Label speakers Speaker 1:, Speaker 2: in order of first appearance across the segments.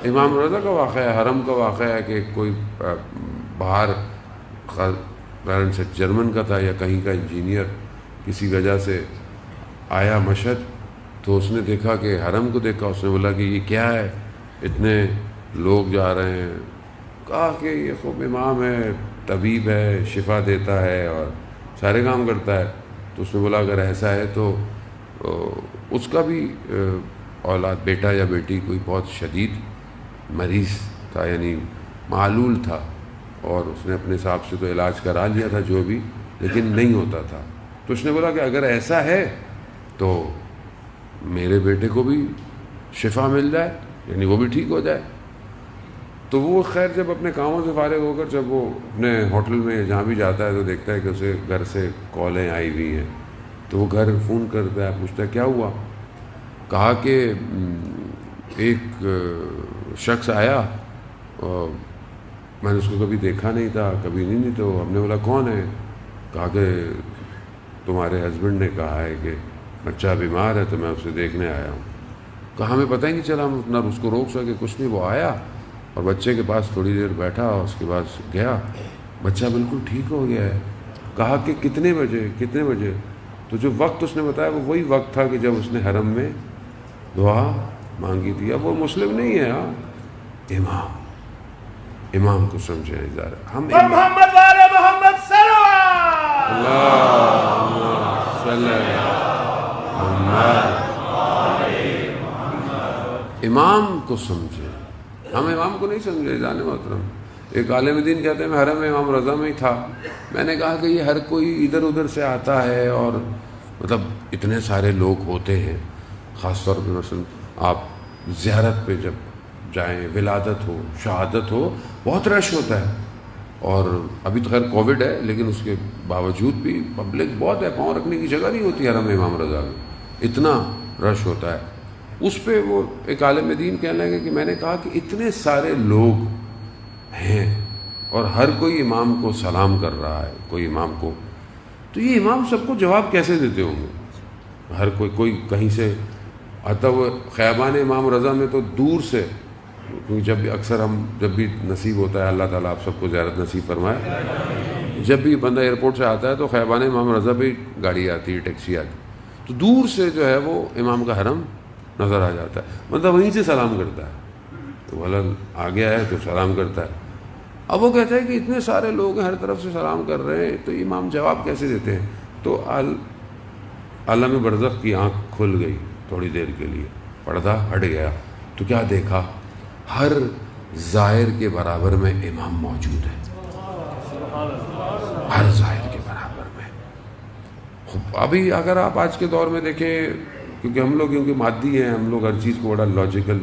Speaker 1: امام رضا کا واقعہ ہے، حرم کا واقعہ ہے کہ کوئی باہر سے جرمن کا تھا یا کہیں کا انجینئر کسی وجہ سے آیا مشہد، تو اس نے دیکھا کہ حرم کو دیکھا، اس نے بولا کہ یہ کیا ہے، اتنے لوگ جا رہے ہیں. کہا کہ یہ خوب امام ہے، طبیب ہے، شفا دیتا ہے اور سارے کام کرتا ہے. تو اس نے بولا اگر ایسا ہے تو اس کا بھی اولاد بیٹا یا بیٹی کوئی بہت شدید مریض تھا، یعنی معلول تھا، اور اس نے اپنے حساب سے تو علاج کرا لیا تھا جو بھی، لیکن نہیں ہوتا تھا. تو اس نے بولا کہ اگر ایسا ہے تو میرے بیٹے کو بھی شفا مل جائے، یعنی وہ بھی ٹھیک ہو جائے. تو وہ خیر جب اپنے کاموں سے فارغ ہو کر جب وہ اپنے ہوٹل میں جہاں بھی جاتا ہے تو دیکھتا ہے کہ اسے گھر سے کالیں آئی ہوئی ہیں. تو وہ گھر فون کرتا ہے، پوچھتا ہے کیا ہوا. کہا کہ ایک شخص آیا اور میں نے اس کو کبھی دیکھا نہیں تھا، کبھی نہیں. تو ہم نے بولا کون ہے. کہا کہ تمہارے ہسبینڈ نے کہا ہے کہ بچہ بیمار ہے تو میں اسے دیکھنے آیا ہوں. کہا ہمیں پتہ ہی نہیں چلا، ہم نہ اس کو روک سکے کچھ نہیں. وہ آیا اور بچے کے پاس تھوڑی دیر بیٹھا اور اس کے بعد گیا. بچہ بالکل ٹھیک ہو گیا ہے. کہا کہ کتنے بجے. تو جو وقت اس نے بتایا وہ وہی وقت تھا کہ جب اس نے حرم میں دعا مانگی تھی. اب وہ مسلم نہیں ہے، ہاں امام کو سمجھے اظہار ہم
Speaker 2: محمد والے محمد صلی
Speaker 1: امام کو سمجھے، ہم امام کو نہیں سمجھے. جانے محترم، ایک عالم دین کہتے ہیں میں حرم امام رضا میں ہی تھا. میں نے کہا کہ یہ ہر کوئی ادھر ادھر سے آتا ہے اور مطلب اتنے سارے لوگ ہوتے ہیں، خاص طور پہ مثلا آپ زیارت پہ جب جائیں، ولادت ہو، شہادت ہو، بہت رش ہوتا ہے. اور ابھی تو خیر کووڈ ہے لیکن اس کے باوجود بھی پبلک بہت ہے، پاؤں رکھنے کی جگہ نہیں ہوتی حرم امام رضا میں، اتنا رش ہوتا ہے. اس پہ وہ ایک عالم دین کہنے لگے کہ میں نے کہا کہ اتنے سارے لوگ ہیں اور ہر کوئی امام کو سلام کر رہا ہے، کوئی امام کو، تو یہ امام سب کو جواب کیسے دیتے ہوں گے. ہر کوئی کہیں سے آتا ہوا. خیابان امام رضا میں تو دور سے، کیونکہ جب بھی اکثر ہم جب بھی نصیب ہوتا ہے، اللہ تعالیٰ آپ سب کو زیارت نصیب فرمائے، جب بھی بندہ ایئرپورٹ سے آتا ہے تو خیابان امام رضا پہ گاڑی آتی ہے، ٹیکسی آتی، تو دور سے جو ہے وہ امام کا حرم نظر آ جاتا ہے. مطلب وہیں سے سلام کرتا ہے، تو بھلا آگے آئے تو سلام کرتا ہے. اب وہ کہتا ہے کہ اتنے سارے لوگ ہر طرف سے سلام کر رہے ہیں تو امام جواب کیسے دیتے ہیں. تو عالم برزخ کی آنکھ کھل گئی تھوڑی دیر کے لیے، پردہ ہٹ گیا. تو کیا دیکھا؟ ہر زائر کے برابر میں امام موجود ہے، ہر زائر کے برابر میں. ابھی اگر آپ آج کے دور میں دیکھیں، کیونکہ ہم لوگ کیونکہ مادی ہیں، ہم لوگ ہر چیز کو بڑا لاجیکل،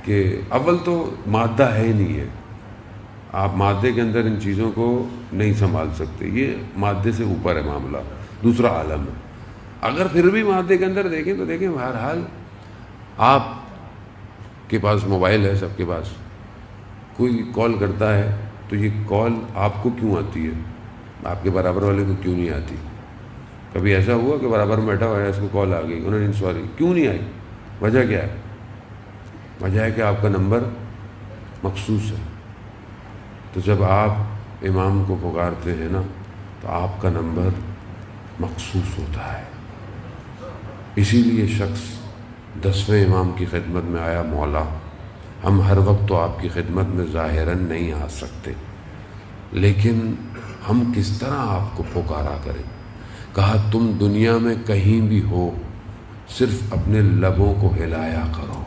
Speaker 1: کہ اول تو مادہ ہے ہی نہیں ہے، آپ مادے کے اندر ان چیزوں کو نہیں سنبھال سکتے، یہ مادے سے اوپر ہے معاملہ، دوسرا عالم ہے. اگر پھر بھی مادے کے اندر دیکھیں تو دیکھیں بہرحال آپ کے پاس موبائل ہے، سب کے پاس، کوئی کال کرتا ہے تو یہ کال آپ کو کیوں آتی ہے، آپ کے برابر والے کو کیوں نہیں آتی. کبھی ایسا ہوا کہ برابر میں بیٹھا ہوا ہے، اس کو کال آ گئی، انہوں نے سوری کیوں نہیں آئی، وجہ کیا ہے؟ وجہ ہے کہ آپ کا نمبر مخصوص ہے. تو جب آپ امام کو پکارتے ہیں نا تو آپ کا نمبر مخصوص ہوتا ہے. اسی لیے شخص 10ویں امام کی خدمت میں آیا، مولا ہم ہر وقت تو آپ کی خدمت میں ظاہراً نہیں آ سکتے، لیکن ہم کس طرح آپ کو پکارا کریں. کہا تم دنیا میں کہیں بھی ہو، صرف اپنے لبوں کو ہلایا کرو.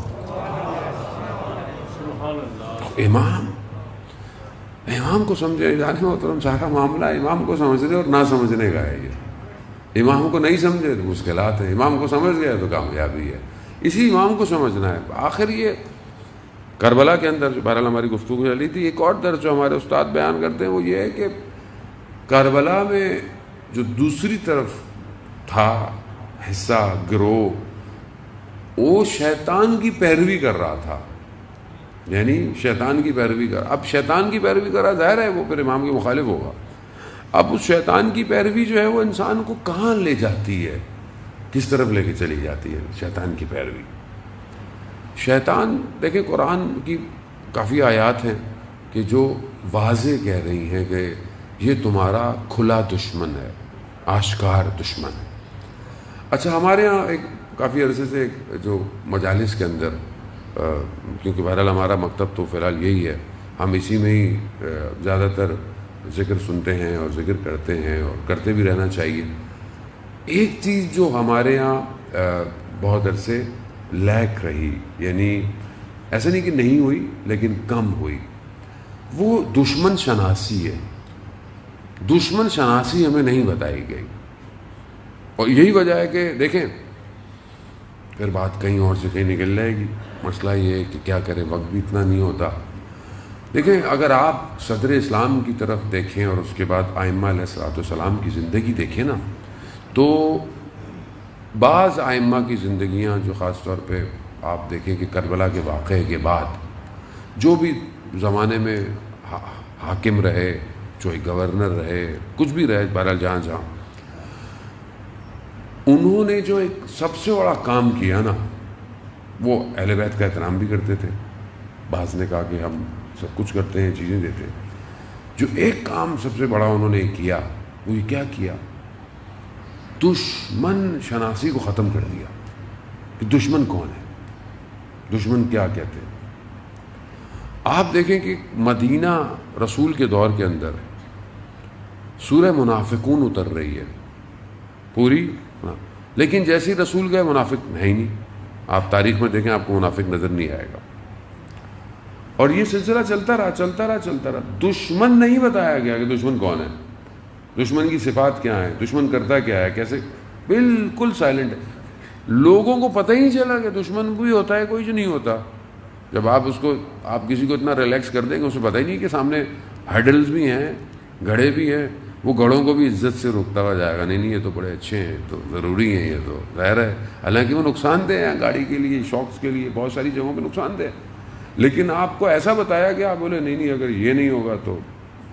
Speaker 1: امام کو سمجھے. جانے محترم، سارا معاملہ امام کو سمجھنے اور نہ سمجھنے کا ہے. یہ امام کو نہیں سمجھے تو مشکلات ہیں، امام کو سمجھ گیا تو کامیابی ہے. اسی امام کو سمجھنا ہے. آخر یہ کربلا کے اندر جو بہرحال ہماری گفتگو چلی تھی، ایک اور درس جو ہمارے استاد بیان کرتے ہیں وہ یہ ہے کہ کربلا میں جو دوسری طرف تھا حصہ، گروہ، وہ شیطان کی پیروی کر رہا تھا، یعنی شیطان کی پیروی کر. اب شیطان کی پیروی کر رہا، ظاہر ہے وہ پھر امام کے مخالف ہوگا. اب اس شیطان کی پیروی جو ہے وہ انسان کو کہاں لے جاتی ہے، کس طرف لے کے چلی جاتی ہے شیطان کی پیروی. شیطان دیکھیں قرآن کی کافی آیات ہیں کہ جو واضح کہہ رہی ہیں کہ یہ تمہارا کھلا دشمن ہے، آشکار دشمن ہے۔ اچھا، ہمارے ہاں ایک کافی عرصے سے جو مجالس کے اندر، کیونکہ بہرحال ہمارا مکتب تو فی الحال یہی ہے، ہم اسی میں ہی زیادہ تر ذکر سنتے ہیں اور ذکر کرتے ہیں اور کرتے بھی رہنا چاہیے۔ ایک چیز جو ہمارے ہاں بہت عرصے لیک رہی، یعنی ایسا نہیں کہ نہیں ہوئی لیکن کم ہوئی، وہ دشمن شناسی ہے۔ دشمن شناسی ہمیں نہیں بتائی گئی، اور یہی وجہ ہے کہ دیکھیں پھر بات کہیں اور سے کہیں نکل جائے گی۔ مسئلہ یہ ہے کہ کیا کریں، وقت بھی اتنا نہیں ہوتا۔ دیکھیں، اگر آپ صدر اسلام کی طرف دیکھیں اور اس کے بعد ائمہ علیہ الصلوۃ والسلام کی زندگی دیکھیں نا، تو بعض ائمہ کی زندگیاں جو خاص طور پہ آپ دیکھیں کہ کربلا کے واقعے کے بعد جو بھی زمانے میں حاکم رہے، چاہے گورنر رہے، کچھ بھی رہے، بہرحال جہاں انہوں نے جو ایک سب سے بڑا کام کیا نا، وہ اہل بیت کا احترام بھی کرتے تھے۔ بعض نے کہا کہ ہم سب کچھ کرتے ہیں، چیزیں دیتے ہیں۔ جو ایک کام سب سے بڑا انہوں نے کیا، وہ یہ کیا کیا؟ دشمن شناسی کو ختم کر دیا کہ دشمن کون ہے، دشمن کیا کہتے ہیں۔ آپ دیکھیں کہ مدینہ رسول کے دور کے اندر سورہ منافقون اتر رہی ہے پوری، لیکن جیسے رسول گئے منافق ہے ہی نہیں۔ آپ تاریخ میں دیکھیں، آپ کو منافق نظر نہیں آئے گا۔ اور یہ سلسلہ چلتا رہا۔ دشمن نہیں بتایا گیا کہ دشمن کون ہے، دشمن کی صفات کیا ہیں، دشمن کرتا کیا ہے، کیسے، بالکل سائلنٹ ہے۔ لوگوں کو پتہ ہی نہیں چلا کہ دشمن بھی ہوتا ہے کوئی جو نہیں ہوتا۔ جب آپ کسی کو اتنا ریلیکس کر دیں گے، اسے پتہ ہی نہیں کہ سامنے ہیڈلز بھی ہیں، گھڑے بھی ہیں، وہ گھڑوں کو بھی عزت سے روکتا ہوا جائے گا، نہیں یہ تو بڑے اچھے ہیں، تو ضروری ہیں، یہ تو ظاہر ہے۔ حالانکہ وہ نقصان دہ ہیں گاڑی کے لیے، شاکس کے لیے، بہت ساری جگہوں پہ نقصان دہ، لیکن آپ کو ایسا بتایا کہ آپ بولے نہیں اگر یہ نہیں ہوگا تو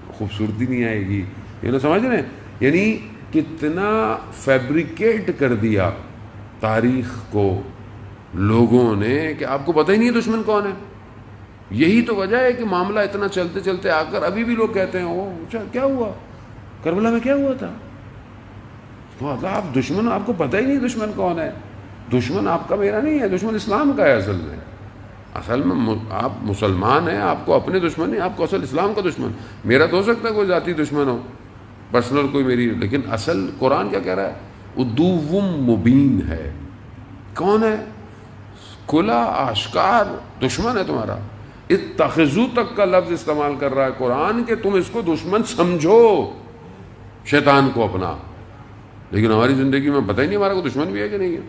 Speaker 1: خوبصورتی نہیں آئے گی، یہ نہ سمجھ رہے ہیں؟ یعنی کتنا فیبریکیٹ کر دیا تاریخ کو لوگوں نے کہ آپ کو پتہ ہی نہیں ہے دشمن کون ہے۔ یہی تو وجہ ہے کہ معاملہ اتنا چلتے چلتے آ کر ابھی بھی لوگ کہتے ہیں وہ کیا ہوا کربلا میں، کیا ہوا تھا؟ آپ دشمن، آپ کو پتہ ہی نہیں دشمن کون ہے۔ دشمن آپ کا میرا نہیں ہے، دشمن اسلام کا ہے۔ اصل میں آپ مسلمان ہیں، آپ کو اپنے دشمن نہیں، آپ کو اصل اسلام کا دشمن۔ میرا تو ہو سکتا ہے کوئی ذاتی دشمن ہو، پرسنل کوئی میری، لیکن اصل قرآن کیا کہہ رہا ہے؟ عدو مبین ہے۔ کون ہے؟ کھلا آشکار دشمن ہے تمہارا۔ اتخذو تک کا لفظ استعمال کر رہا ہے قرآن کہ تم اس کو دشمن سمجھو، شیطان کو اپنا۔ لیکن ہماری زندگی میں پتہ ہی نہیں ہمارا کو دشمن بھی ہے کہ نہیں ہے۔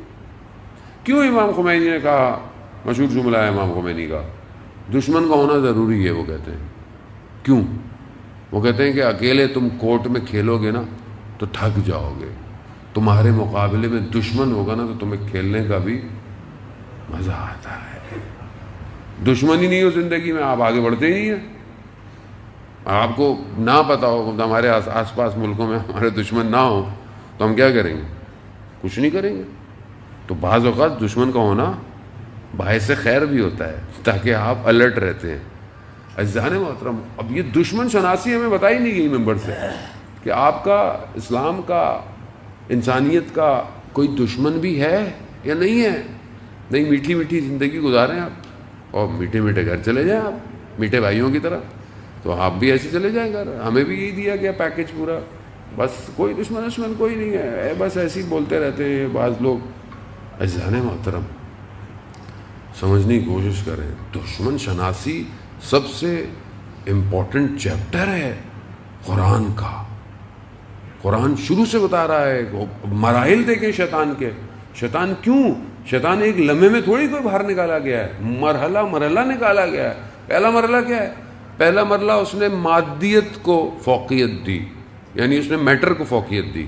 Speaker 1: کیوں امام خمینی نے کہا، مشہور جملہ ہے امام خمینی کا، دشمن کا ہونا ضروری ہے۔ وہ کہتے ہیں کیوں؟ وہ کہتے ہیں کہ اکیلے تم کورٹ میں کھیلو گے نا تو تھک جاؤ گے، تمہارے مقابلے میں دشمن ہوگا نا تو تمہیں کھیلنے کا بھی مزہ آتا ہے۔ دشمن ہی نہیں ہو زندگی میں، آپ آگے بڑھتے ہی نہیں ہیں۔ آپ کو نہ پتا ہو، ہمارے آس پاس ملکوں میں ہمارے دشمن نہ ہو تو ہم کیا کریں گے؟ کچھ نہیں کریں گے۔ تو بعض اوقات دشمن کا ہونا باعث خیر بھی ہوتا ہے، تاکہ آپ الرٹ رہتے ہیں۔ عزیزان محترم، اب یہ دشمن شناسی ہمیں بتائی نہیں گئی ممبر سے کہ آپ کا، اسلام کا، انسانیت کا کوئی دشمن بھی ہے یا نہیں ہے۔ نہیں، میٹھی میٹھی زندگی گزاریں آپ، اور میٹھے میٹھے گھر چلے جائیں آپ، میٹھے بھائیوں کی طرح، تو آپ بھی ایسے چلے جائیں گھر۔ ہمیں بھی یہی دیا گیا پیکج پورا، بس کوئی دشمن کوئی نہیں ہے، بس ایسے ہی بولتے رہتے ہیں بعض لوگ۔ عزیزان محترم، سمجھنے کی کوشش کریں، دشمن شناسی سب سے امپورٹنٹ چیپٹر ہے قرآن کا۔ قرآن شروع سے بتا رہا ہے، مراحل دیکھیں شیطان کے، شیطان کیوں، شیطان ایک لمحے میں تھوڑی کوئی باہر نکالا گیا ہے، مرحلہ نکالا گیا ہے۔ پہلا مرحلہ کیا ہے؟ پہلا مرحلہ اس نے مادیت کو فوقیت دی، یعنی اس نے میٹر کو فوقیت دی۔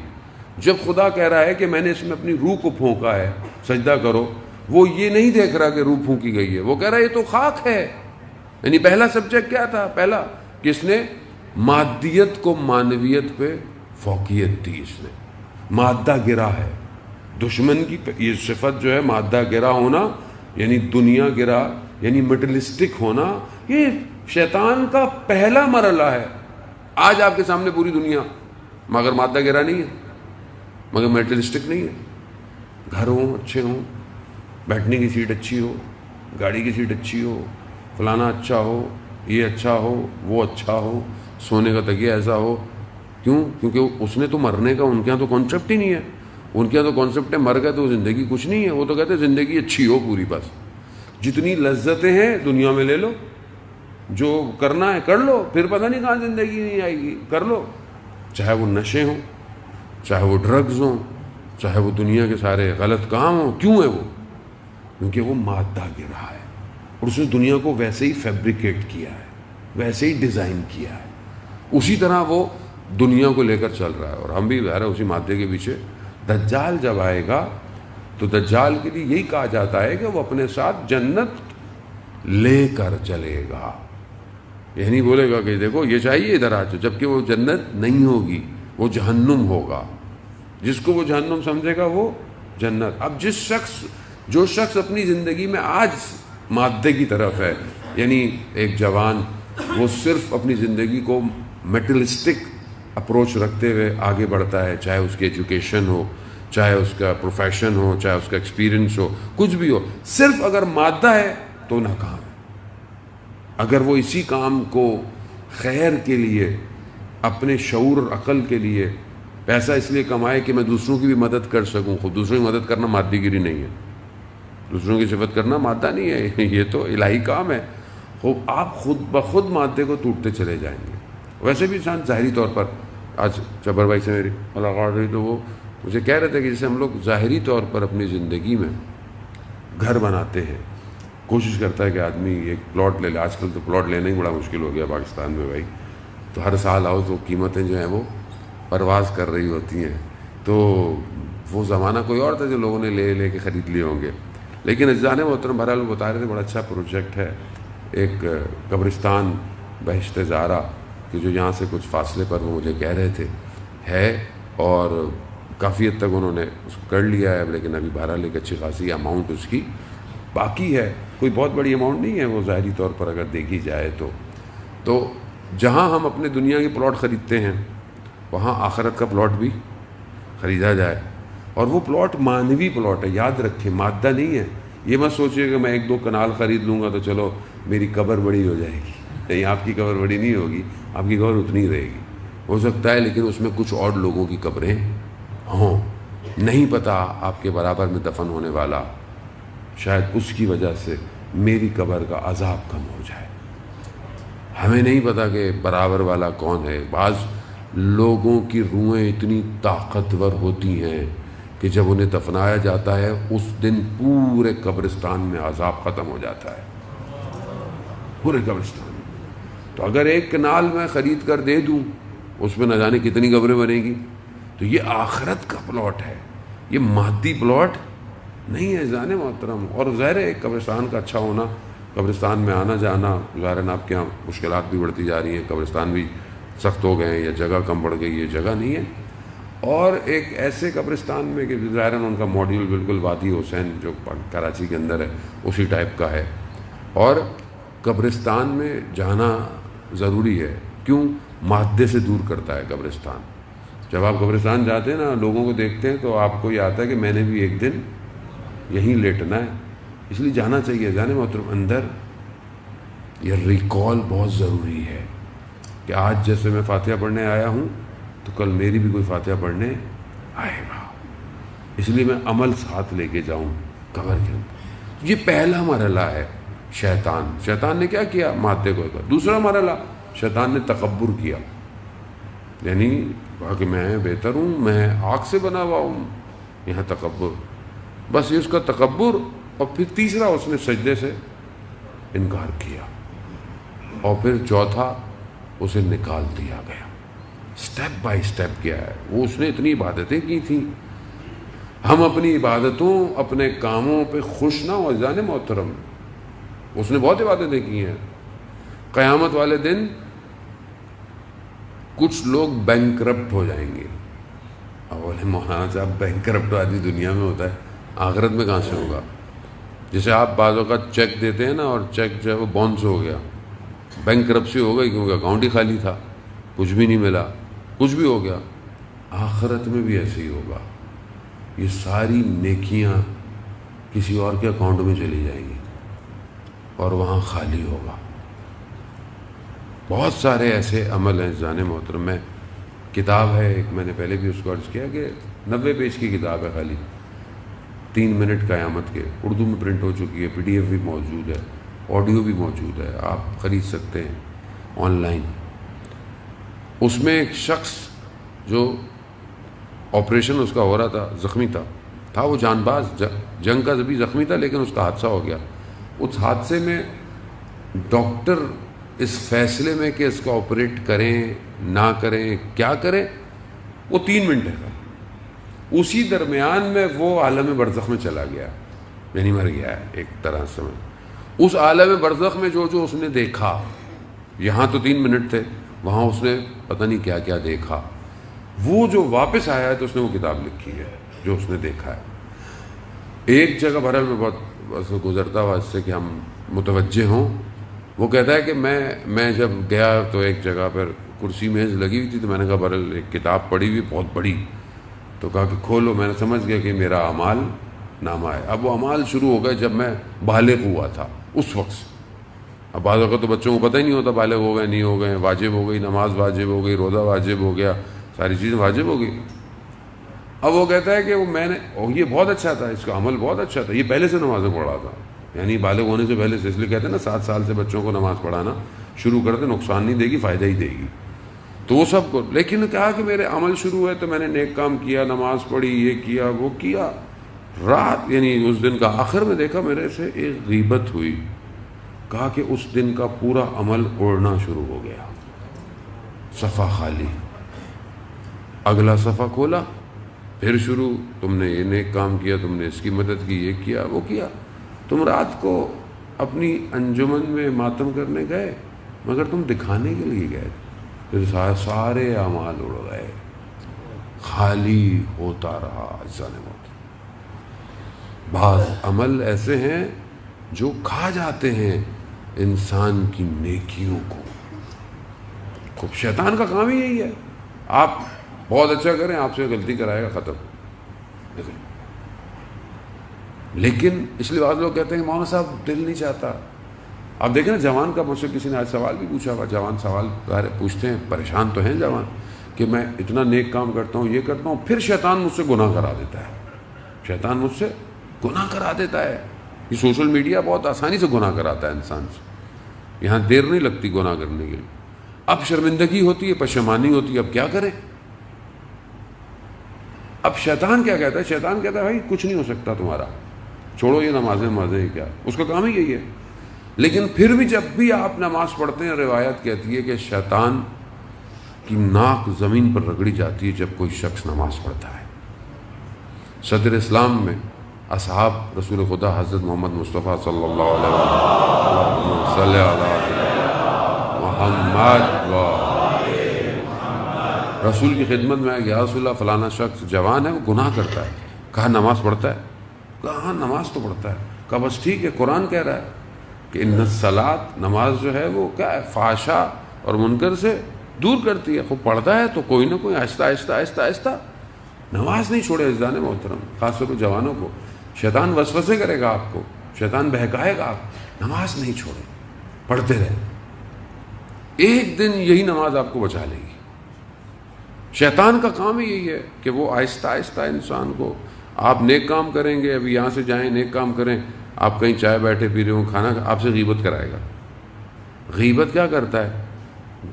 Speaker 1: جب خدا کہہ رہا ہے کہ میں نے اس میں اپنی روح کو پھونکا ہے، سجدہ کرو، وہ یہ نہیں دیکھ رہا کہ روح پھونکی گئی ہے، وہ کہہ رہا ہے یہ تو خاک ہے۔ یعنی پہلا سبجیکٹ کیا تھا؟ پہلا کہ اس نے مادیت کو معنویت پہ فوقیت دی، اس نے مادہ گرا ہے۔ دشمن کی یہ صفت جو ہے مادہ گرا ہونا، یعنی دنیا گرا، یعنی مٹیریلسٹک ہونا یہ شیطان کا پہلا مرحلہ ہے. آج آپ کے سامنے پوری دنیا مگر مادہ گرا نہیں ہے, مگر میٹریلسٹک نہیں ہے. گھر ہوں اچھے ہوں, بیٹھنے کی سیٹ اچھی ہو, گاڑی کی سیٹ اچھی ہو, فلانا اچھا ہو, یہ اچھا ہو, وہ اچھا ہو, سونے کا تکیہ ایسا ہو. کیوں؟ کیونکہ اس نے تو مرنے کا ان کے یہاں تو کانسیپٹ ہی نہیں ہے. ان کے یہاں تو کانسیپٹ ہے مر گئے تو زندگی کچھ نہیں ہے. وہ تو کہتے ہیں زندگی اچھی ہو پوری, بس جتنی لذتیں ہیں دنیا میں لے لو, جو کرنا ہے کر لو, پھر پتہ نہیں کہاں زندگی نہیں آئے گی, کر لو. چاہے وہ نشے ہوں, چاہے وہ ڈرگز ہوں, چاہے وہ دنیا کے سارے غلط کام ہوں. کیوں ہے وہ؟ کیونکہ وہ مادہ گرا ہے اور اس نے دنیا کو ویسے ہی فیبریکیٹ کیا ہے, ویسے ہی ڈیزائن کیا ہے, اسی طرح وہ دنیا کو لے کر چل رہا ہے. اور ہم بھی ظاہر ہے اسی مادے کے پیچھے. دجال جب آئے گا تو دجال کے لیے یہی کہا جاتا ہے کہ وہ اپنے ساتھ جنت لے کر چلے گا. یہ نہیں بولے گا کہ دیکھو یہ چاہیے ادھر آ جاؤ, جبکہ وہ جنت نہیں ہوگی, وہ جہنم ہوگا. جس کو وہ جہنم سمجھے گا وہ جنت. اب جو شخص اپنی زندگی میں آج مادے کی طرف ہے, یعنی ایک جوان وہ صرف اپنی زندگی کو میٹریلسٹک اپروچ رکھتے ہوئے آگے بڑھتا ہے, چاہے اس کی ایجوکیشن ہو, چاہے اس کا پروفیشن ہو, چاہے اس کا ایکسپیرینس ہو, کچھ بھی ہو, صرف اگر مادہ ہے تو ناکام ہے. اگر وہ اسی کام کو خیر کے لیے, اپنے شعور اور عقل کے لیے, پیسہ اس لیے کمائے کہ میں دوسروں کی بھی مدد کر سکوں. خود دوسروں کی مدد کرنا مادی گیری نہیں ہے, دوسروں کی صفت کرنا مادہ نہیں ہے, یہ تو الہی کام ہے. آپ خود بخود مادے کو ٹوٹتے چلے جائیں گے. ویسے بھی انسان ظاہری طور پر, آج جبر بھائی سے میری ملاقات ہوئی تو وہ مجھے کہہ رہے تھے کہ جیسے ہم لوگ ظاہری طور پر اپنی زندگی میں گھر بناتے ہیں, کوشش کرتا ہے کہ آدمی ایک پلاٹ لے لے. آج کل تو پلاٹ لینا ہی بڑا مشکل ہو گیا پاکستان میں بھائی. تو ہر سال آؤ تو قیمتیں جو ہیں وہ پرواز کر رہی ہوتی ہیں. تو وہ زمانہ کوئی اور تھا جو لوگوں نے لے کے خرید لیے ہوں گے. لیکن اجزان محترم بہرحال وہ بتا رہے تھے بڑا اچھا پروجیکٹ ہے, ایک قبرستان بہشت زہرا کہ جو یہاں سے کچھ فاصلے پر وہ مجھے کہہ رہے تھے ہے, اور کافی حد تک انہوں نے اس کو کر لیا ہے. لیکن ابھی بہرحال ایک اچھی خاصی اماؤنٹ اس کی باقی ہے. کوئی بہت بڑی اماؤنٹ نہیں ہے وہ ظاہری طور پر اگر دیکھی جائے تو جہاں ہم اپنے دنیا کے پلاٹ خریدتے ہیں وہاں آخرت کا پلاٹ بھی خریدا جائے. اور وہ پلاٹ مانوی پلاٹ ہے, یاد رکھیں, مادہ نہیں ہے. یہ مت سوچیے کہ میں 1-2 کنال خرید لوں گا تو چلو میری قبر بڑی ہو جائے گی. نہیں, آپ کی قبر بڑی نہیں ہوگی, آپ کی قبر اتنی رہے گی. ہو سکتا ہے لیکن اس میں کچھ اور لوگوں کی قبریں ہوں, نہیں پتہ آپ کے برابر میں دفن ہونے والا, شاید اس کی وجہ سے میری قبر کا عذاب کم ہو جائے. ہمیں نہیں پتہ کہ برابر والا کون ہے. بعض لوگوں کی روحیں اتنی طاقتور ہوتی ہیں کہ جب انہیں دفنایا جاتا ہے اس دن پورے قبرستان میں عذاب ختم ہو جاتا ہے, پورے قبرستان میں. تو اگر 1 کنال میں خرید کر دے دوں اس میں نہ جانے کتنی قبریں بنے گی. تو یہ آخرت کا پلاٹ ہے, یہ مادی پلاٹ نہیں ہے جانے محترم. اور ظاہر ہے ایک قبرستان کا اچھا ہونا, قبرستان میں آنا جانا, ظاہر ہے آپ کے یہاں مشکلات بھی بڑھتی جا رہی ہیں, قبرستان بھی سخت ہو گئے ہیں یا جگہ کم پڑ گئی, یہ جگہ نہیں ہے. اور ایک ایسے قبرستان میں کہ ظاہر ان کا ماڈیول بالکل وادی حسین جو کراچی کے اندر ہے اسی ٹائپ کا ہے. اور قبرستان میں جانا ضروری ہے. کیوں؟ مادے سے دور کرتا ہے قبرستان. جب آپ قبرستان جاتے ہیں نا, لوگوں کو دیکھتے ہیں تو آپ کو یہ آتا ہے کہ میں نے بھی ایک دن یہیں لیٹنا ہے, اس لیے جانا چاہیے. جانے محترم اندر یہ ریکال بہت ضروری ہے کہ آج جیسے میں فاتحہ پڑھنے آیا ہوں تو کل میری بھی کوئی فاتحہ پڑھنے آئے گا. اس لیے میں عمل ساتھ لے کے جاؤں قبر کے اندر. یہ پہلا مرحلہ ہے. شیطان نے کیا کیا؟ مادے کو. دوسرا مرحلہ شیطان نے تکبر کیا, یعنی کہا کہ میں بہتر ہوں, میں آگ سے بنا ہوا ہوں. یہاں تکبر, بس یہ اس کا تکبر. اور پھر تیسرا اس نے سجدے سے انکار کیا, اور پھر چوتھا اسے نکال دیا گیا. سٹیپ بائی سٹیپ کیا ہے وہ. اس نے اتنی عبادتیں کی تھیں. ہم اپنی عبادتوں اپنے کاموں پہ خوش نہ ہو جانے محترم. اس نے بہت عبادتیں کی ہیں. قیامت والے دن کچھ لوگ بینکرپٹ ہو جائیں گے. اب بولے مولانا صاحب بینکرپٹ آدمی دنیا میں ہوتا ہے, آخرت میں کہاں سے ہوگا؟ جیسے آپ بعض اوقات چیک دیتے ہیں نا اور چیک جو ہے وہ باؤنس ہو گیا، بینک کرپسی ہو گئی کیونکہ اکاؤنٹ ہی خالی تھا، کچھ بھی نہیں ملا، کچھ بھی ہو گیا. آخرت میں بھی ایسے ہی ہوگا. یہ ساری نیکیاں کسی اور کے اکاؤنٹ میں چلی جائیں گی اور وہاں خالی ہوگا. بہت سارے ایسے عمل ہیں جان محترم. میں کتاب ہے ایک، میں نے پہلے بھی اس کو عرض کیا کہ 90 پیج کی کتاب ہے، خالی 3 منٹ قیامت کے، اردو میں پرنٹ ہو چکی ہے، PDF بھی موجود ہے، آڈیو بھی موجود ہے، آپ خرید سکتے ہیں آن لائن. اس میں ایک شخص جو آپریشن اس کا ہو رہا تھا، زخمی تھا وہ جان باز، جنگ کا بھی زخمی تھا، لیکن اس کا حادثہ ہو گیا. اس حادثے میں ڈاکٹر اس فیصلے میں کہ اس کا آپریٹ کریں نہ کریں کیا کریں، وہ 3 منٹ ہے. اسی درمیان میں وہ عالم برزخ میں چلا گیا، یعنی مر گیا ہے ایک طرح سے. اس عالم برزخ میں جو اس نے دیکھا، یہاں تو 3 منٹ تھے، وہاں اس نے پتہ نہیں کیا کیا دیکھا. وہ جو واپس آیا ہے تو اس نے وہ کتاب لکھی ہے جو اس نے دیکھا ہے. ایک جگہ بہرحال میں بہت گزرتا ہوا اس سے کہ ہم متوجہ ہوں. وہ کہتا ہے کہ میں جب گیا تو ایک جگہ پر کرسی میز لگی ہوئی تھی، تو میں نے کہا بہرحال ایک کتاب پڑھی ہوئی بہت بڑی، تو کہا کہ کھولو. میں نے سمجھ گیا کہ میرا اعمال نامہ ہے. اب وہ اعمال شروع ہو گئے جب میں بالغ ہوا تھا اس وقت سے. اب بعض اوقات تو بچوں کو پتہ ہی نہیں ہوتا بالغ ہو گئے نہیں ہو گئے، واجب ہو گئی نماز، واجب ہو گئی روزہ، واجب ہو گیا، ساری چیزیں واجب ہو گئی. اب وہ کہتا ہے کہ وہ میں نے یہ بہت اچھا تھا، اس کا عمل بہت اچھا تھا، یہ پہلے سے نمازیں پڑھا تھا، یعنی بالغ ہونے سے پہلے سے. اس لیے کہتے ہیں نا 7 سال سے بچوں کو نماز پڑھانا شروع کرتے، نقصان نہیں دے گی، فائدہ ہی دے گی. تو وہ سب کو، لیکن کہا کہ میرے عمل شروع ہے تو میں نے نیک کام کیا، نماز پڑھی، یہ کیا وہ کیا. رات یعنی اس دن کا آخر میں دیکھا میرے سے ایک غیبت ہوئی. کہا کہ اس دن کا پورا عمل اڑنا شروع ہو گیا، صفحہ خالی. اگلا صفحہ کھولا، پھر شروع، تم نے یہ نیک کام کیا، تم نے اس کی مدد کی، یہ کیا وہ کیا. تم رات کو اپنی انجمن میں ماتم کرنے گئے مگر تم دکھانے کے لیے گئے، پھر سارے اعمال اڑ گئے، خالی ہوتا رہا. اجزاء موت. بعض عمل ایسے ہیں جو کھا جاتے ہیں انسان کی نیکیوں کو. خوب شیطان کا کام ہی یہی ہے، آپ بہت اچھا کریں، آپ سے غلطی کرائے گا، ختم. لیکن اس لیے بعض لوگ کہتے ہیں کہ مولانا صاحب دل نہیں چاہتا. آپ دیکھیں نا، جوان کا مجھ سے کسی نے آج سوال بھی پوچھا ہوا، جوان سوال پوچھتے ہیں، پریشان تو ہیں جوان کہ میں اتنا نیک کام کرتا ہوں، یہ کرتا ہوں، پھر شیطان مجھ سے گناہ کرا دیتا ہے. شیطان مجھ سے گناہ کرا دیتا ہے. یہ سوشل میڈیا بہت آسانی سے گناہ کراتا ہے انسان سے، یہاں دیر نہیں لگتی گناہ کرنے کے لیے. اب شرمندگی ہوتی ہے، پشیمانی ہوتی ہے، اب کیا کریں. اب شیطان کیا کہتا ہے؟ شیطان کہتا ہے بھائی کچھ نہیں ہو سکتا تمہارا، چھوڑو یہ نمازیں کیا، اس کا کام ہی یہی ہے. لیکن پھر بھی جب بھی آپ نماز پڑھتے ہیں، روایت کہتی ہے کہ شیطان کی ناک زمین پر رگڑی جاتی ہے جب کوئی شخص نماز پڑھتا ہے. صدر اسلام میں اصحاب رسول خدا حضرت محمد مصطفیٰ صلی اللہ علیہ وسلم محمد رسول کی خدمت میں آئے، یا رسول اللہ فلانا شخص جوان ہے، وہ گناہ کرتا ہے. کہا نماز پڑھتا ہے؟ کہا ہاں نماز تو پڑھتا ہے. کہا بس ٹھیک ہے، قرآن کہہ رہا ہے کہ ان الصلاۃ، نماز جو ہے وہ کیا ہے، فحشاء اور منکر سے دور کرتی ہے. خوب پڑھتا ہے تو کوئی نہ کوئی آہستہ آہستہ آہستہ آہستہ نماز نہیں چھوڑے. عزیزان محترم، خاص طور پر جوانوں کو، شیطان وسوسے کرے گا آپ کو، شیطان بہکائے گا آپ، نماز نہیں چھوڑے، پڑھتے رہے. ایک دن یہی نماز آپ کو بچا لے گی. شیطان کا کام ہی یہی ہے کہ وہ آہستہ آہستہ انسان کو، آپ نیک کام کریں گے، ابھی یہاں سے جائیں نیک کام کریں، آپ کہیں چائے بیٹھے پی رہے ہوں، کھانا، آپ سے غیبت کرائے گا. غیبت کیا کرتا ہے؟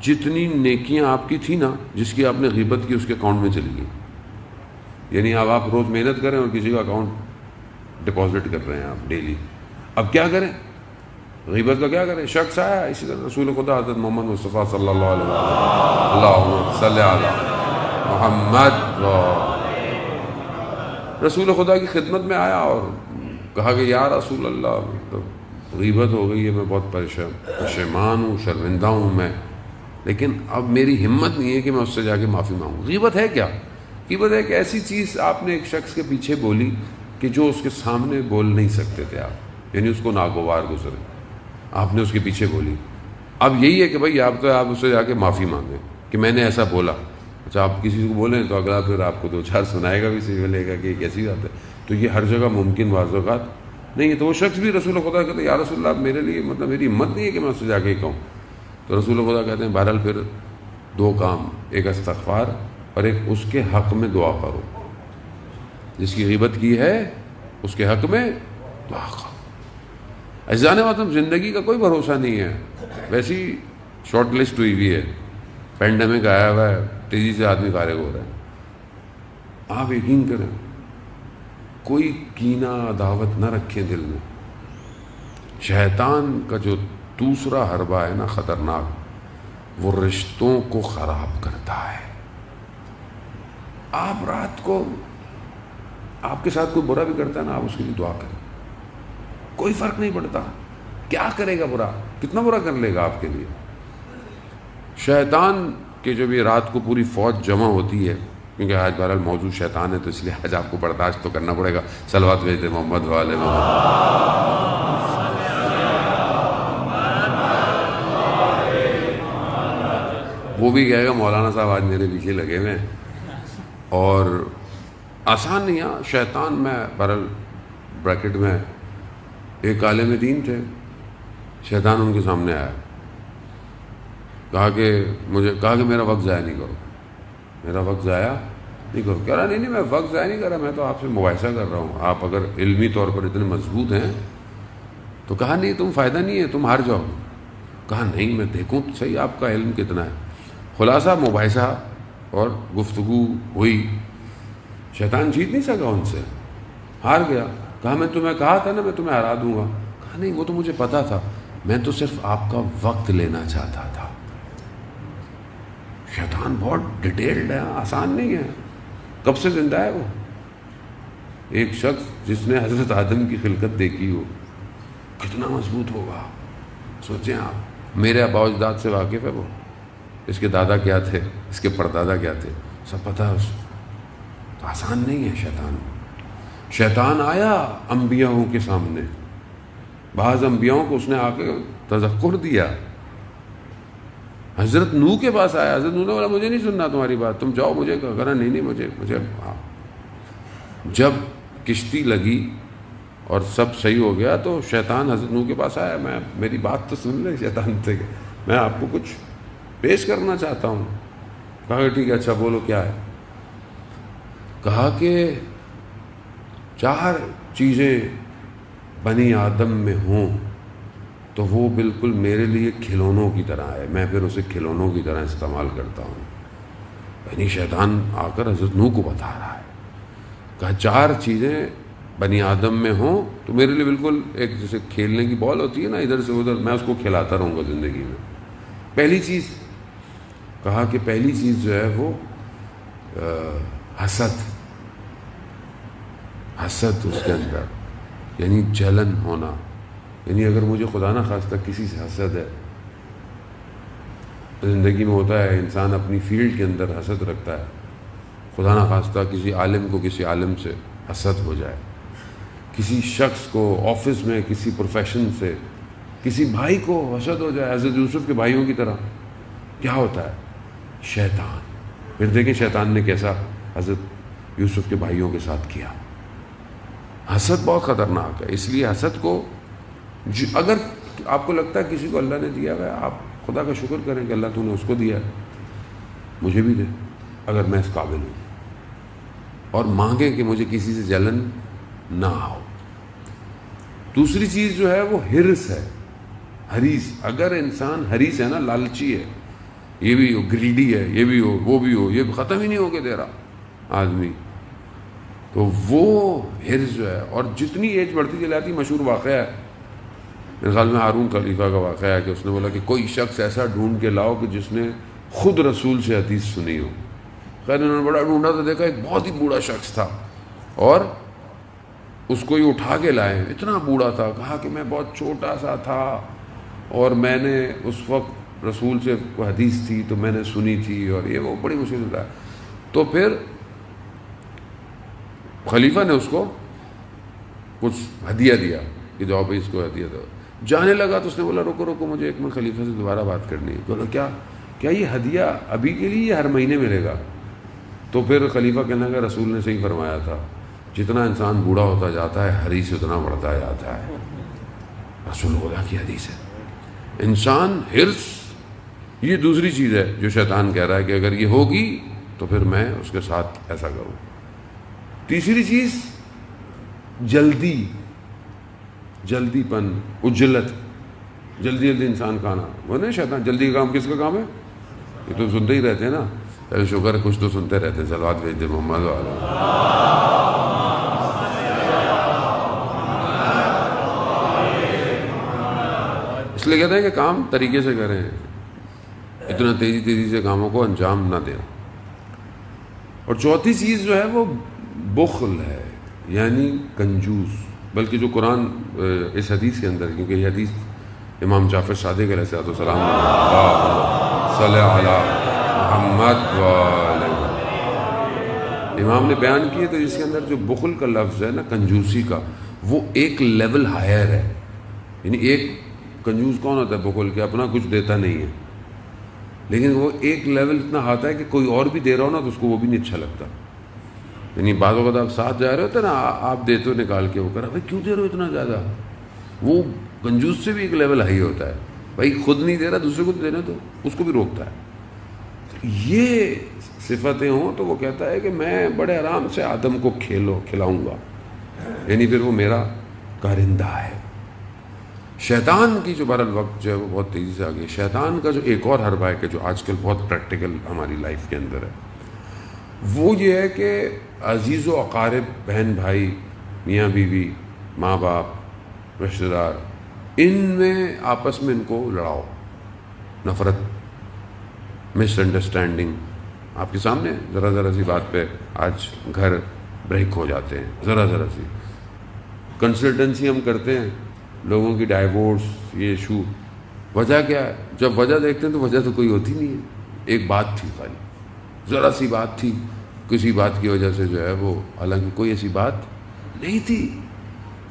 Speaker 1: جتنی نیکیاں آپ کی تھی نا، جس کی آپ نے غیبت کی، اس کے اکاؤنٹ میں چلی گئی. یعنی اب آپ روز محنت کریں اور کسی کا اکاؤنٹ ڈپازٹ کر رہے ہیں آپ ڈیلی. اب کیا کریں؟ غیبت کا کیا کریں؟ شخص آیا، اسی طرح رسول خدا حضرت محمد مصطفیٰ صلی اللہ علیہ وسلم، اللہم صلی علی محمد، رسول خدا کی خدمت میں آیا اور کہا کہ یا رسول اللہ غیبت ہو گئی ہے، میں بہت پشیمان ہوں، شرمندہ ہوں میں، لیکن اب میری ہمت نہیں ہے کہ میں اس سے جا کے معافی مانگوں. غیبت ہے کیا؟ غیبت ہے ایک ایسی چیز آپ نے ایک شخص کے پیچھے بولی کہ جو اس کے سامنے بول نہیں سکتے تھے آپ. یعنی اس کو ناگوار گزرے. آپ نے اس کے پیچھے بولی. اب یہی ہے کہ بھائی آپ اس سے جا کے معافی مانگیں کہ میں نے ایسا بولا. اچھا آپ کسی کو بولیں تو اگلا پھر آپ کو دو چار سنائے گا بھی, صحیح بولے گا کہ یہ کیسی بات ہے. تو یہ ہر جگہ ممکن بعض اوقات نہیں ہے. تو وہ شخص بھی رسول خدا کہتے ہیں یا رسول اللہ میرے لیے مطلب میری ہمت نہیں ہے کہ میں اس سے جا کے کہوں. تو رسول خدا کہتے ہیں بہرحال پھر دو کام, ایک استغفار اور ایک اس کے حق میں دعا کرو. جس کی غیبت کی ہے اس کے حق میں دعا کرو. عزیزان محترم, زندگی کا کوئی بھروسہ نہیں ہے. ویسی شارٹ لسٹ ہوئی ہوئی ہے, پینڈیمک آیا ہوا ہے, تیزی سے آدمی فارغ ہو رہا ہے. آپ یقین کریں کوئی کینہ عداوت نہ رکھیں دل میں. شیطان کا جو دوسرا حربہ ہے نا خطرناک, وہ رشتوں کو خراب کرتا ہے. آپ رات کو آپ کے ساتھ کوئی برا بھی کرتا ہے نا, آپ اس کے لیے دعا کریں. کوئی فرق نہیں پڑتا کیا کرے گا, برا کتنا برا کر لے گا آپ کے لیے. شیطان کے جو بھی رات کو پوری فوج جمع ہوتی ہے, کیونکہ آج بہرحال موضوع شیطان ہے تو اس لیے آج آپ کو برداشت تو کرنا پڑے گا. صلوات بھیجتے محمد والے محمد. وہ بھی کہے گا مولانا صاحب آج میرے پیچھے لگے ہوئے ہیں. اور آسان نہیں ہے شیطان. میں بہرحال بریکٹ میں ایک عالم دین تھے, شیطان ان کے سامنے آیا, کہا کہ میرا وقت ضائع نہیں کرو, میرا وقت ضائع نہیں کرو. کہہ رہا نہیں میں وقت ضائع نہیں کر رہا, میں تو آپ سے مباحثہ کر رہا ہوں. آپ اگر علمی طور پر اتنے مضبوط ہیں تو کہا نہیں تم فائدہ نہیں ہے, تم ہار جاؤ. کہا نہیں میں دیکھوں تو صحیح آپ کا علم کتنا ہے. خلاصہ مباحثہ اور گفتگو ہوئی. شیطان جیت نہیں سکا ان سے, ہار گیا. کہا میں تمہیں کہا تھا نا میں تمہیں ہرا دوں گا. کہا نہیں وہ تو مجھے پتا تھا, میں تو صرف آپ کا وقت لینا چاہتا تھا. شیطان بہت ڈیٹیلڈ ہے, آسان نہیں ہے. کب سے زندہ ہے وہ؟ ایک شخص جس نے حضرت آدم کی خلقت دیکھی ہو, کتنا مضبوط ہوگا سوچیں آپ. میرے آباء و اجداد سے واقف ہے وہ, اس کے دادا کیا تھے, اس کے پردادا کیا تھے, سب پتہ ہے اس کو. تو آسان نہیں ہے شیطان. شیطان آیا انبیاءوں کے سامنے, بعض انبیاءوں کو اس نے آ کے تذکر دیا. حضرت نوح کے پاس آیا, حضرت نوح نے بولا مجھے نہیں سننا تمہاری بات, تم جاؤ. مجھے کہا نہیں مجھے جب کشتی لگی اور سب صحیح ہو گیا تو شیطان حضرت نوح کے پاس آیا. میری بات تو سن لیں شیطان سے, میں آپ کو کچھ پیش کرنا چاہتا ہوں. کہا کہ ٹھیک ہے, اچھا بولو کیا ہے. کہا کہ 4 چیزیں بنی آدم میں ہوں تو وہ بالکل میرے لیے کھلونوں کی طرح ہے, میں پھر اسے کھلونوں کی طرح استعمال کرتا ہوں. یعنی شیطان آ کر حضرت نوح کو بتا رہا ہے. کہا 4 چیزیں بنی آدم میں ہوں تو میرے لیے بالکل ایک جیسے کھیلنے کی بال ہوتی ہے نا ادھر سے ادھر, میں اس کو کھلاتا رہوں گا زندگی میں. پہلی چیز, کہا کہ پہلی چیز جو ہے وہ حسد اس کے اندر, یعنی جلن ہونا. یعنی اگر مجھے خدا نہ خواستہ کسی سے حسد ہے, زندگی میں ہوتا ہے انسان اپنی فیلڈ کے اندر حسد رکھتا ہے, خدا نہ خواستہ کسی عالم کو کسی عالم سے حسد ہو جائے, کسی شخص کو آفس میں کسی پروفیشن سے, کسی بھائی کو حسد ہو جائے حضرت یوسف کے بھائیوں کی طرح. کیا ہوتا ہے؟ شیطان. پھر دیکھیں شیطان نے کیسا حضرت یوسف کے بھائیوں کے ساتھ کیا. حسد بہت خطرناک ہے. اس لیے حسد کو اگر آپ کو لگتا ہے کسی کو اللہ نے دیا ہے, آپ خدا کا شکر کریں کہ اللہ تو نے اس کو دیا ہے, مجھے بھی دے اگر میں اس قابل ہوں, اور مانگیں کہ مجھے کسی سے جلن نہ ہو. دوسری چیز جو ہے وہ حرص ہے, حریص. اگر انسان حریص ہے نا, لالچی ہے, یہ بھی ہو, گریڈی ہے, یہ بھی ہو, وہ بھی ہو, یہ ختم ہی نہیں ہو کے دے رہا آدمی, تو وہ حرص جو ہے. اور جتنی ایج بڑھتی چلی جاتی, مشہور واقعہ ہے میرے خیال میں ہارون خلیفہ کا واقعہ ہے کہ اس نے بولا کہ کوئی شخص ایسا ڈھونڈ کے لاؤ کہ جس نے خود رسول سے حدیث سنی ہو. خیر انہوں نے بڑا ڈھونڈا تو دیکھا ایک بہت ہی بوڑھا شخص تھا, اور اس کو یہ اٹھا کے لائے. اتنا بوڑھا تھا, کہا کہ میں بہت چھوٹا سا تھا اور میں نے اس وقت رسول سے کوئی حدیث تھی تو میں نے سنی تھی, اور یہ وہ بڑی مشکل تھا. تو پھر خلیفہ نے اس کو کچھ ہدیہ دیا, کہ جاؤ بھائی اس کو ہدیہ دو. جانے لگا تو اس نے بولا رکو رکو مجھے ایک منٹ خلیفہ سے دوبارہ بات کرنی ہے. بولا کیا یہ ہدیہ ابھی کے لیے ہر مہینے ملے گا؟ تو پھر خلیفہ کہنے لگا رسول نے صحیح فرمایا تھا، جتنا انسان بوڑھا ہوتا جاتا ہے حریص اتنا بڑھتا جاتا ہے. رسول اللہ کی حدیث ہے. انسان حرص یہ دوسری چیز ہے جو شیطان کہہ رہا ہے کہ اگر یہ ہوگی تو پھر میں اس کے ساتھ ایسا کروں. تیسری چیز جلدی پن، عجلت، جلدی انسان کھانا. وہ نہیں شیطان جلدی کا کام کس کا کام ہے؟ یہ تو سنتے ہی رہتے ہیں نا. چلو شکر ہے کچھ تو سنتے رہتے ہیں. صلوات بھیج دے محمد والا. اس لیے کہتے ہیں کہ کام طریقے سے کریں، اتنا تیزی سے کاموں کو انجام نہ دیں. اور چوتھی چیز جو ہے وہ بخل ہے، یعنی کنجوس. بلکہ جو قرآن اس حدیث کے اندر، کیونکہ یہ حدیث امام جعفر صادق علیہ السلام صلی علی محمد امام نے بیان کیے، تو اس کے اندر جو بخل کا لفظ ہے نا، کنجوسی کا، وہ ایک لیول ہائر ہے. یعنی ایک کنجوس کون ہوتا ہے؟ بخل کے اپنا کچھ دیتا نہیں ہے، لیکن وہ ایک لیول اتنا آتا ہے کہ کوئی اور بھی دے رہا ہو نا تو اس کو وہ بھی نہیں اچھا لگتا. یعنی بعض وقت آپ ساتھ جا رہے ہوتے نا، آپ دیتے ہو نکال کے، وہ کہہ رہا بھائی کیوں دے رہے ہو اتنا زیادہ. وہ کنجوس سے بھی ایک لیول ہائی ہوتا ہے. بھائی خود نہیں دے رہا دوسرے کو دینا تو اس کو بھی روکتا ہے. یہ صفتیں ہوں تو وہ کہتا ہے کہ میں بڑے آرام سے آدم کو کھلاؤں گا، یعنی پھر وہ میرا کارندہ ہے. شیطان کی جو بہرحال وقت جو ہے وہ بہت تیزی سے آگئی. شیطان کا جو ایک اور حربہ ہے کہ جو آج کل بہت پریکٹیکل ہماری لائف کے اندر ہے، وہ یہ ہے کہ عزیز و اقارب، بہن بھائی، میاں بیوی، ماں باپ، رشتہ دار، ان میں آپس میں ان کو لڑاؤ، نفرت، مس انڈرسٹینڈنگ. آپ کے سامنے ذرا سی بات پہ آج گھر بریک ہو جاتے ہیں. ذرا سی کنسلٹنسی ہم کرتے ہیں لوگوں کی، ڈائیورس، یہ ایشو. وجہ کیا ہے؟ جب وجہ دیکھتے ہیں تو وجہ تو کوئی ہوتی نہیں ہے. ایک بات تھی، خالی ذرا سی بات تھی، کسی بات کی وجہ سے جو ہے وہ، حالانکہ کوئی ایسی بات نہیں تھی.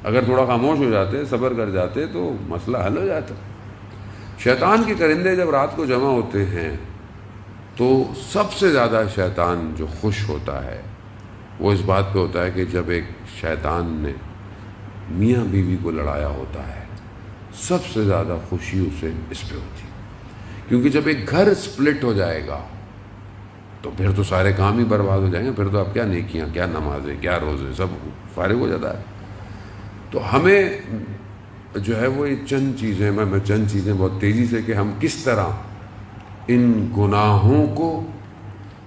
Speaker 1: اگر تھوڑا خاموش ہو جاتے، صبر کر جاتے تو مسئلہ حل ہو جاتا. شیطان کے کرندے جب رات کو جمع ہوتے ہیں تو سب سے زیادہ شیطان جو خوش ہوتا ہے وہ اس بات پہ ہوتا ہے کہ جب ایک شیطان نے میاں بیوی کو لڑایا ہوتا ہے، سب سے زیادہ خوشی اسے اس پہ ہوتی. کیونکہ جب ایک گھر سپلٹ ہو جائے گا تو پھر تو سارے کام ہی برباد ہو جائیں گے. پھر تو اب کیا نیکیاں، کیا نمازیں، کیا روزے، سب فارغ ہو جاتا ہے. تو ہمیں جو ہے وہ یہ چند چیزیں، میں چند چیزیں بہت تیزی سے، کہ ہم کس طرح ان گناہوں کو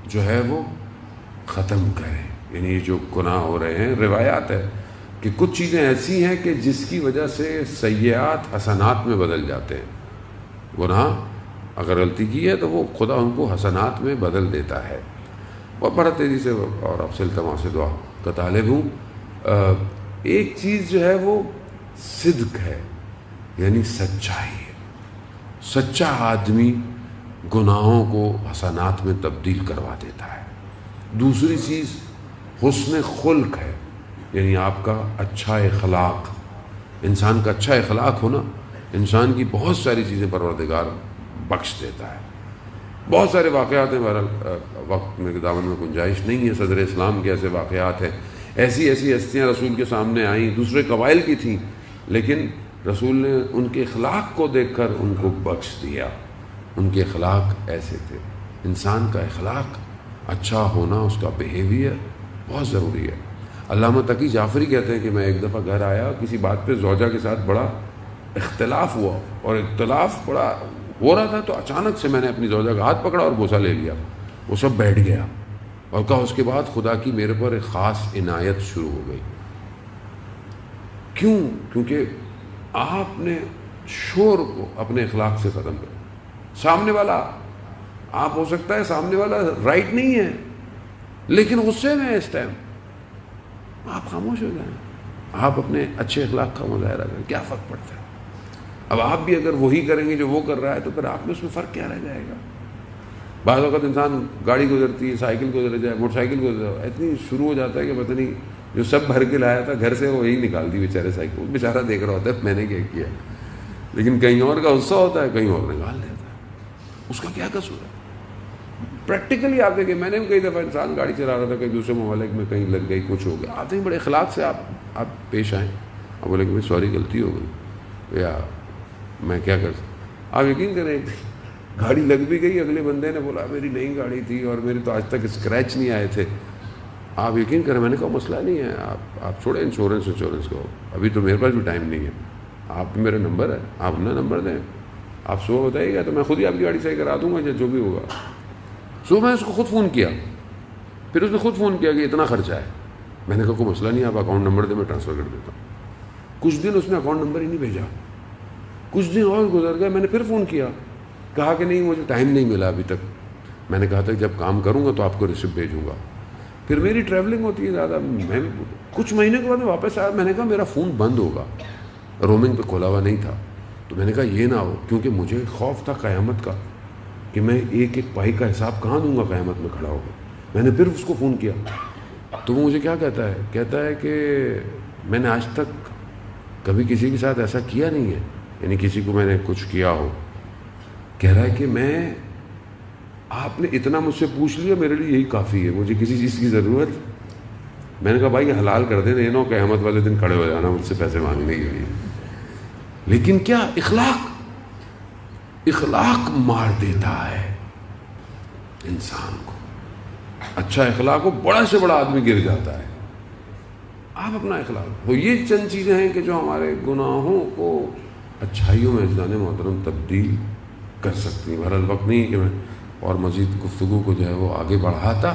Speaker 1: جو ہے وہ ختم کریں. یعنی یہ جو گناہ ہو رہے ہیں، روایات ہے کہ کچھ چیزیں ایسی ہیں کہ جس کی وجہ سے سیئات حسنات میں بدل جاتے ہیں. گناہ اگر غلطی کی ہے تو وہ خدا ان کو حسنات میں بدل دیتا ہے. اور بڑا تیزی سے، اور اب سے التماس سے دعا کا طالب ہوں. ایک چیز جو ہے وہ صدق ہے، یعنی سچائی ہے. سچا آدمی گناہوں کو حسنات میں تبدیل کروا دیتا ہے. دوسری چیز حسن خلق ہے، یعنی آپ کا اچھا اخلاق. انسان کا اچھا اخلاق ہونا انسان کی بہت ساری چیزیں پروردگار بخش دیتا ہے. بہت سارے واقعات ہیں، بہرحال وقت میں دامن میں گنجائش نہیں ہے. صدر اسلام کے ایسے واقعات ہیں، ایسی ہستیاں رسول کے سامنے آئیں، دوسرے قبائل کی تھیں، لیکن رسول نے ان کے اخلاق کو دیکھ کر ان کو بخش دیا. ان کے اخلاق ایسے تھے. انسان کا اخلاق اچھا ہونا، اس کا بیہیویئر بہت ضروری ہے. علامہ تقی جعفری کہتے ہیں کہ میں ایک دفعہ گھر آیا، کسی بات پہ زوجہ کے ساتھ بڑا اختلاف ہوا، اور اختلاف بڑا ہو رہا تھا تو اچانک سے میں نے اپنی زوجہ کا ہاتھ پکڑا اور بوسہ لے لیا. وہ سب بیٹھ گیا اور کہا اس کے بعد خدا کی میرے پر ایک خاص عنایت شروع ہو گئی. کیوں؟ کیونکہ آپ نے شور کو اپنے اخلاق سے ختم کر. سامنے والا، آپ ہو سکتا ہے سامنے والا رائٹ نہیں ہے لیکن غصے میں ہے اس ٹائم، آپ خاموش ہو جائیں، آپ اپنے اچھے اخلاق کا مظاہرہ کریں، کیا فرق پڑتا ہے؟ اب آپ بھی اگر وہی کریں گے جو وہ کر رہا ہے تو پھر آپ میں اس میں فرق کیا رہ جائے گا؟ بعض وقت انسان گاڑی گزرتی ہے، سائیکل گزر جائے، موٹر سائیکل گزر جائے، اتنی شروع ہو جاتا ہے کہ پتہ نہیں جو سب بھر کے لایا تھا گھر سے وہ یہی نکال دی بیچارے سائیکل. بیچارہ دیکھ رہا ہوتا ہے میں نے کیا کیا, لیکن کہیں اور کا غصہ ہوتا ہے, کہیں اور نکال لیتا ہے. اس کا کیا قصور ہے؟ پریکٹیکلی آپ دیکھیں, میں نے بھی کئی دفعہ انسان گاڑی چلا رہا تھا کہیں دوسرے ممالک میں, کہیں لگ گئی, کچھ ہو گیا, آتے ہی بڑے اخلاق سے آپ پیش آئیں, آپ بولے کہ بھائی سوری غلطی ہو گئی, یا میں کیا کر سکتا. آپ یقین کریں گاڑی لگ بھی گئی, اگلے بندے نے بولا میری نئی گاڑی تھی اور میرے تو آج تک اسکریچ نہیں آئے تھے. آپ یقین کریں میں نے کہا مسئلہ نہیں ہے, آپ چھوڑیں انشورنس کو, ابھی تو میرے پاس بھی ٹائم نہیں ہے, آپ میرا نمبر ہے, آپ اپنا نمبر دیں, آپ صبح بتائیے گا تو میں خود ہی آپ کی گاڑی صحیح کرا دوں گا یا جو بھی ہوگا. صبح میں نے اس کو خود فون کیا, پھر اس نے خود فون کیا کہ اتنا خرچہ ہے. میں نے کہا کوئی مسئلہ نہیں, آپ اکاؤنٹ نمبر دیں میں ٹرانسفر کر دیتا ہوں. کچھ دن اس نے اکاؤنٹ نمبر ہی نہیں بھیجا, کچھ دن اور گزر گئے, میں نے پھر فون کیا, کہا کہ نہیں مجھے ٹائم نہیں ملا ابھی تک. میں نے کہا تھا جب کام کروں گا تو آپ کو ریسیپٹ بھیجوں گا. پھر میری ٹریولنگ ہوتی ہے زیادہ, میں کچھ مہینے کے بعد میں واپس آیا, میں نے کہا میرا فون بند ہوگا, رومنگ پہ کھولا ہوا نہیں تھا. تو میں نے کہا یہ نہ ہو, کیونکہ مجھے خوف تھا قیامت کا کہ میں ایک ایک پائی کا حساب کہاں دوں گا قیامت میں کھڑا ہو گیا. میں نے پھر اس کو فون کیا تو وہ مجھے کیا کہتا ہے کہ میں نے آج تک کبھی کسی کے ساتھ ایسا کیا نہیں ہے, یعنی کسی کو میں نے کچھ کیا ہو. کہہ رہا ہے کہ آپ نے اتنا مجھ سے پوچھ لیا, میرے لیے یہی کافی ہے, مجھے کسی چیز کی ضرورت. میں نے کہا بھائی حلال کر دیں, نو قیامت والے دن کھڑے ہو جانا مجھ سے پیسے مانگنے کے لیے. لیکن کیا اخلاق مار دیتا ہے انسان کو. اچھا اخلاق ہو, بڑا سے بڑا آدمی گر جاتا ہے. آپ اپنا اخلاق ہو, یہ چند چیزیں ہیں کہ جو ہمارے گناہوں کو اچھائیوں میں اجدان محترم تبدیل کر سکتی ہیں. بہرحال وقت نہیں کہ میں اور مزید گفتگو کو جو ہے وہ آگے بڑھاتا.